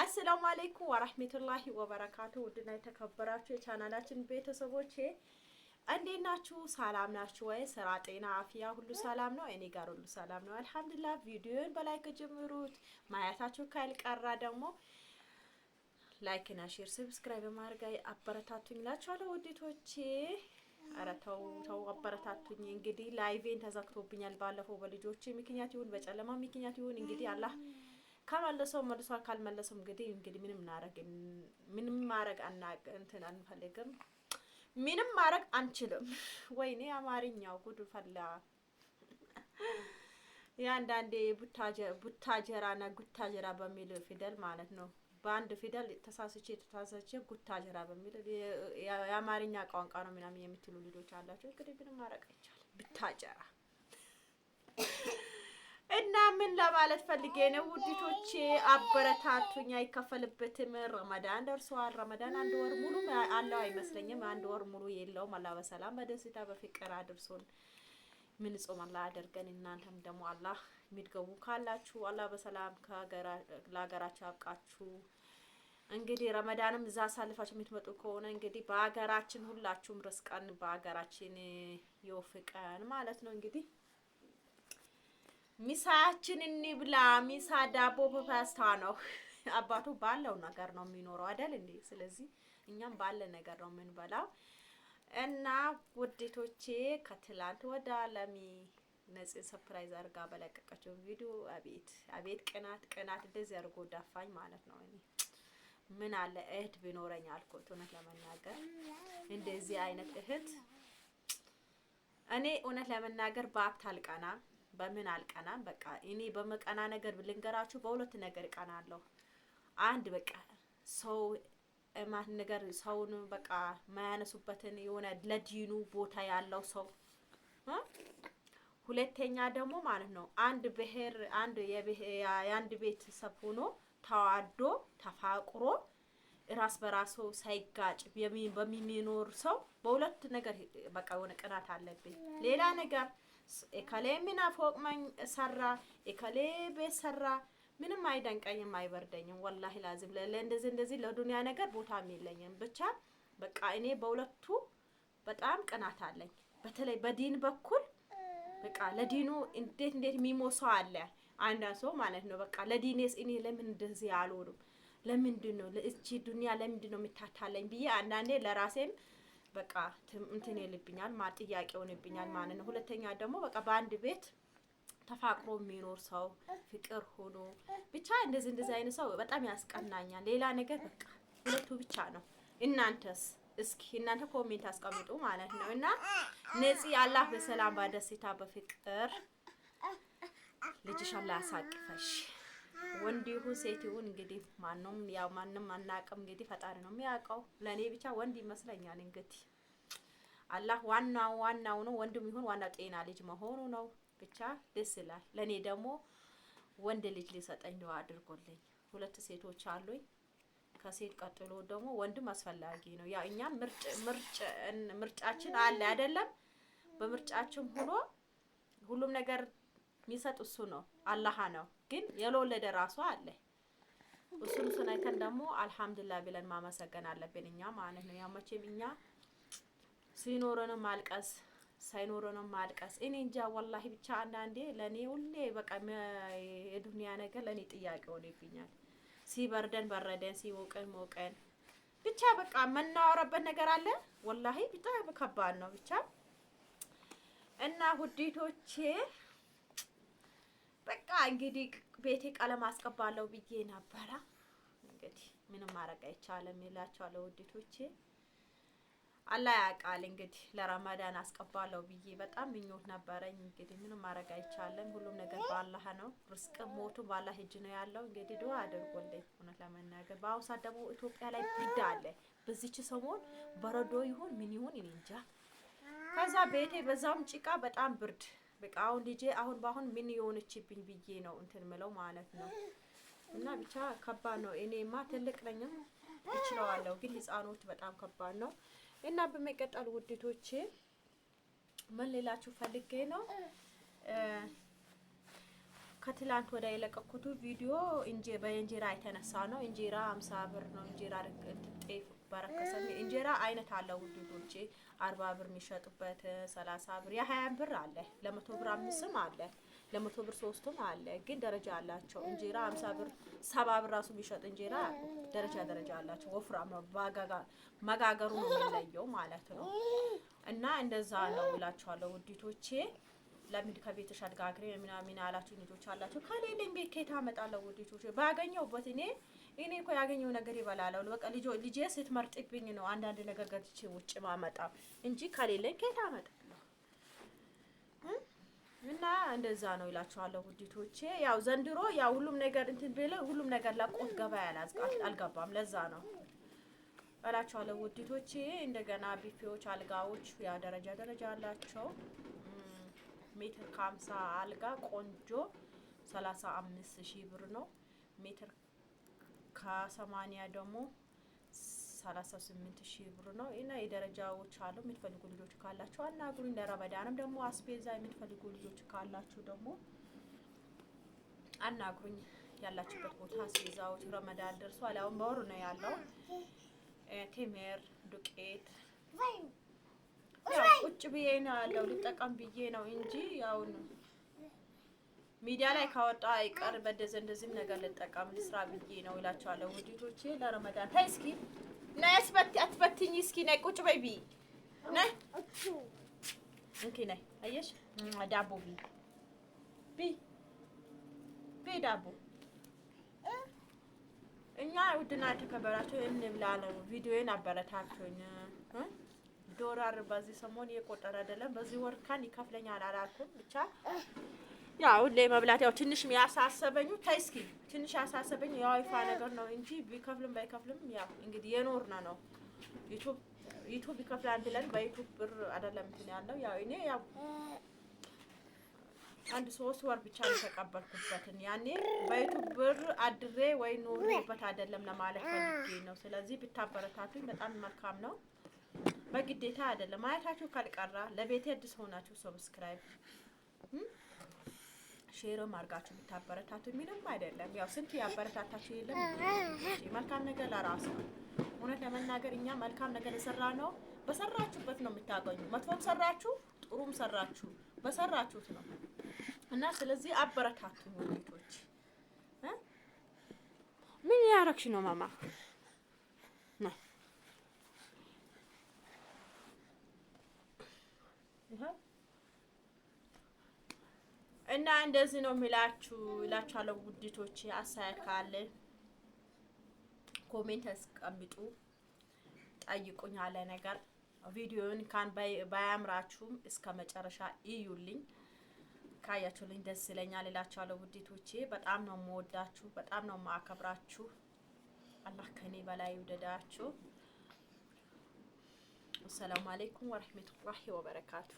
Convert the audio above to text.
አሰላሙ አለይኩም ወራህመቱላሂ ወበረካቱ። ውድና የተከበራችሁ የቻናላችን ቤተሰቦች እንዴት ናችሁ? ሰላም ናችሁ ወይ? ስራ፣ ጤና፣ አፍያ ሁሉ ሰላም ነው? እኔ ጋር ሁሉ ሰላም ነው አልሐምዱሊላህ። ቪዲዮን በላይክ ጀምሩት። ማየታችሁ ካልቀራ ደግሞ ላይክ እና ሼር ሰብስክራይብ በማድረግ አበረታቱኝ እላችኋለሁ ውዲቶቼ። ኧረ ተው አበረታቱኝ። እንግዲህ ላይቬን ተዘግቶብኛል ባለፈው በልጆቼ ምክንያት ይሁን በጨለማ ምክንያት ይሁን እንግዲህ አላህ ካመለሰው መልሷል፣ ካልመለሰው እንግዲህ ምንም ማድረግ አንፈልግም፣ ምንም ማድረግ አንችልም። ወይኔ አማርኛው ጉድ ፈላ። ያንዳንዴ ቡታጀራና ጉታጀራ በሚል ፊደል ማለት ነው። በአንድ ፊደል ተሳስቼ ጉታጀራ በሚል የአማርኛ ቋንቋ ነው ምናምን የምትሉ ልጆች አላችሁ። እንግዲህ ምንም ማድረግ አይቻልም። ቡታጀራ እና ምን ለማለት ፈልጌ ነው ውዲቶቼ፣ አበረታቱኝ። አይከፈልበትም። ረመዳን ደርሷል። ረመዳን አንድ ወር ሙሉ አለው አይመስለኝም። አንድ ወር ሙሉ የለውም። አላህ በሰላም በደስታ በፍቅር አድርሶን ምን ጾም አላህ አድርገን። እናንተም ደግሞ አላህ የሚትገቡ ካላችሁ አላህ በሰላም ለሀገራችሁ ያብቃችሁ። እንግዲህ ረመዳንም እዛ አሳልፋችሁ የምትመጡ ከሆነ እንግዲህ በሀገራችን ሁላችሁም ርስቀን በሀገራችን ይወፍቀን ማለት ነው። እንግዲህ ሚሳችን እንብላ። ሚሳ ዳቦ በፓስታ ነው። አባቱ ባለው ነገር ነው የሚኖረው አይደል እንዴ? ስለዚህ እኛም ባለ ነገር ነው የምንበላው። እና ውዴቶቼ ከትላንት ወደ ለሚ ነፂ ሰርፕራይዝ አድርጋ በለቀቀችው ቪዲዮ አቤት ቅናት እንደዚህ አድርጎ ዳፋኝ ማለት ነው። እኔ ምን አለ እህት ቢኖረኝ አልኩት። እውነት ለመናገር እንደዚህ አይነት እህት እኔ እውነት ለመናገር በአክት አልቀናም። በምን አልቀናም? በቃ እኔ በመቀና ነገር ልንገራችሁ፣ በሁለት ነገር እቀናለሁ። አንድ በቃ ሰው ነገር ሰውን በቃ ማያነሱበትን የሆነ ለዲኑ ቦታ ያለው ሰው፣ ሁለተኛ ደግሞ ማለት ነው አንድ ብሔር የአንድ ቤተሰብ ሆኖ ተዋዶ ተፋቅሮ ራስ በራሱ ሳይጋጭ በሚኖር ሰው፣ በሁለት ነገር በቃ የሆነ ቅናት አለብኝ። ሌላ ነገር እከሌ ምን ፎቅ ሰራ እከሌ ቤት ሰራ ምንም አይደንቀኝም አይበርደኝም። ወላሂ ላዚም እንደዚህ ለዱንያ ነገር ቦታም የለኝም። ብቻ በቃ እኔ በሁለቱ በጣም ቅናት አለኝ። በተለይ በዲን በኩል በቃ ለዲኑ እንዴት የሚሞሰው አለ አንድ ሰው ማለት ነው። በቃ ለዲኔስ እኔ ለምን እንደዚህ አልሆንም? ለምንድን ነው ለእቺ ዱንያ ለምንድን ነው የምታታለኝ ብዬ አንዳንዴ ለራሴም በቃ እንትን ይልብኛል፣ ጥያቄ ሆነብኛል ማለት ነው። ሁለተኛ ደግሞ በቃ በአንድ ቤት ተፋቅሮ የሚኖር ሰው ፍቅር ሆኖ ብቻ እንደዚህ አይነት ሰው በጣም ያስቀናኛል። ሌላ ነገር በቃ ሁለቱ ብቻ ነው። እናንተስ? እስኪ እናንተ ኮሜንት አስቀምጡ ማለት ነው። እና ነፂ አላህ በሰላም በደስታ በፍቅር ልጅሽ አላህ ያሳቅፈሽ። ወንድ ይሁን ሴት ይሁን እንግዲህ ማንም አናውቅም። እንግዲህ ፈጣሪ ነው የሚያውቀው። ለኔ ብቻ ወንድ ይመስለኛል። እንግዲህ አላህ ዋናው ነው። ወንድም ይሁን ዋናው ጤና ልጅ መሆኑ ነው። ብቻ ደስ ይላል። ለኔ ደግሞ ወንድ ልጅ ሊሰጠኝ ነው አድርጎልኝ። ሁለት ሴቶች አሉኝ። ከሴት ቀጥሎ ደግሞ ወንድም አስፈላጊ ነው። ያ እኛም ምርጫችን አለ አይደለም? በምርጫችን ሆኖ ሁሉም ነገር የሚሰጥ እሱ ነው፣ አላህ ነው። ግን የለወለደ ራሱ አለ። እሱን አይተን ደግሞ አልሐምዱሊላህ ብለን ማመሰገን አለብን እኛ ማለት ነው። ያው መቼም እኛ ሲኖረንም ማልቀስ ሳይኖረንም ማልቀስ እኔ እንጃ ወላሂ። ብቻ አንዳንዴ ለኔ ሁሌ በቃ የዱንያ ነገር ለኔ ጥያቄ ሆነብኛል። ሲበርደን በረደን፣ ሲሞቀን ሞቀን፣ ብቻ በቃ መናወራበት ነገር አለ ወላሂ። ብቻ ከባድ ነው ብቻ። እና ሁዲቶቼ በቃ እንግዲህ ቤቴ ቀለም አስቀባለሁ ብዬ ነበረ። እንግዲህ ምንም ማድረግ አይቻልም እላችኋለሁ ውዲቶቼ። አላህ ያውቃል። እንግዲህ ለረመዳን አስቀባለሁ ብዬ በጣም ምኞት ነበረኝ። እንግዲህ ምንም ማድረግ አይቻልም። ሁሉም ነገር በአላህ ነው። ርስቅ ሞቱ በአላህ እጅ ነው ያለው። እንግዲህ ዱአ አድርጎልኝ። እውነት ለመናገር በአሁኑ ሰዓት ደግሞ ኢትዮጵያ ላይ ብርድ አለ። በዚች ሰሞን በረዶ ይሁን ምን ይሁን እኔ እንጃ። ከዛ ቤቴ በዛውም ጭቃ በጣም ብርድ በቃ አሁን ልጄ በአሁን ምን የሆነችብኝ ብዬ ነው እንትን ምለው ማለት ነው። እና ብቻ ከባድ ነው። እኔማ ትልቅ ነኝ እችለዋለሁ፣ ግን ህፃኖች በጣም ከባድ ነው። እና በመቀጠል ውድቶቼ ምን ሌላችሁ ፈልጌ ነው ከትላንት ወደ የለቀኩት ቪዲዮ በእንጀራ የተነሳ ነው። እንጀራ 50 ብር ነው። እንጀራ ጤፍ በረከሰ። እንጀራ አይነት አለው ውዶቼ 40 ብር የሚሸጡበት 30 ብር የ20 ብር አለ። ለ100 ብር 5ም አለ። ለ100 ብር 3ም አለ። ግን ደረጃ አላቸው። እንጀራ 50 ብር 70 ብር ራሱ ቢሸጥ እንጀራ ደረጃ አላቸው። ወፍራም ነው። መጋገሩ ነው የሚለየው ማለት ነው። እና እንደዛ ነው እላችኋለሁ ውዲቶቼ። ለምን ከቤትሽ አድጋግሬ ምናምን አላችሁ ልጆች አላችሁ። ከሌለኝ ቤት ከየት አመጣለሁ ውዲቶቼ? ባገኘሁበት እኔ እኮ ያገኘው ነገር ይበላለሁ። በቃ ልጄ ስትመርጥብኝ ነው አንዳንድ ነገር ገዝቼ ውጭ ማመጣ እንጂ ከሌለኝ ከየት አመጣለሁ? እና እንደዛ ነው እላችኋለሁ ውዲቶቼ። ያው ዘንድሮ ያው ሁሉም ነገር እንትን ቢለ ሁሉም ነገር ለቆት ገበያ አልገባም። ለዛ ነው እላችኋለሁ ውዲቶቼ። እንደገና ቢፌዎች፣ አልጋዎች ያ ደረጃ አላቸው። ሜትር ከ50 አልጋ ቆንጆ 35,000 ብር ነው። ሜትር ከ80 ደግሞ 38,000 ብር ነው። እና የደረጃዎች አሉ። የምትፈልጉ ልጆች ካላችሁ አናግሩኝ። ለረመዳንም ደግሞ አስቤዛ የምትፈልጉ ልጆች ካላችሁ ደግሞ አናግሩኝ። ያላችሁበት ቦታ አስቤዛዎች ረመዳን ደርሷል። አሁን በወር ነው ያለው። ቴምር ዱቄት ያው ቁጭ ብዬ ነው ያለው። ልጠቀም ብዬ ነው እንጂ ያው ሚዲያ ላይ ካወጣ አይቀር እንደዚህም ነገር ልጠቀም ልስራ ብዬ ነው እላችኋለሁ ውዲቶቼ። ለረመዳን ታይ እስኪ ነይ አትበትኝ እስኪ ነይ ቁጭ በይ ቢ ነይ እንኪ ነይ አየሽ ዳቦ ቢ ዳቦ እኛ ውድና የተከበራችሁ እንብላ ነው። ቪዲዮዬን አበረታቱኝ። ዶላር በዚህ ሰሞን እየቆጠረ አይደለም። በዚህ ወር ካን ይከፍለኛል አላልኩም። ብቻ ያው ሁሌ መብላት ያው ትንሽ የሚያሳሰበኝ ታይ እስኪ ትንሽ ያሳሰበኝ የዋይፋ ነገር ነው እንጂ ቢከፍልም ባይከፍልም ያው እንግዲህ የኖርና ነው። ዩቲዩብ ይከፍላል ብለን በዩቲዩብ ብር አይደለም እንትን ያለው። ያው እኔ ያው አንድ 3 ወር ብቻ ነው ተቀበልኩበትን። ያኔ በዩቲዩብ ብር አድሬ ወይ ኖርበት አይደለም ለማለት ፈልጌ ነው። ስለዚህ ብታበረታቱኝ በጣም መልካም ነው። በግዴታ አይደለም። ማየታችሁ ካልቀራ ለቤቴ አዲስ ሆናችሁ ሰብስክራይብ ሼርም አድርጋችሁ ብታበረታቱ ምንም አይደለም። ያው ስንት ያበረታታችሁ የለም። መልካም ነገር ለራስ ነው። እውነት ለመናገር እኛ መልካም ነገር የሰራ ነው በሰራችሁበት ነው የምታገኙ። መጥፎም ሰራችሁ ጥሩም ሰራችሁ በሰራችሁት ነው። እና ስለዚህ አበረታቱኝ ወንዶች። ምን ያረክሽ ነው ማማ? እና እንደዚህ ነው እላችኋለሁ ውዲቶቼ። አስተያየት ካለ ኮሜንት አስቀምጡ፣ ጠይቁኝ ያለ ነገር። ቪዲዮውን ካን ባያምራችሁም እስከ መጨረሻ እዩልኝ። ካያችሁልኝ ደስ ይለኛል እላችኋለሁ ውዲቶቼ። በጣም ነው የምወዳችሁ፣ በጣም ነው የማከብራችሁ። አላህ ከኔ በላይ ይውደዳችሁ። ወሰላሙ አለይኩም ወራህመቱላሂ ወበረካቱ።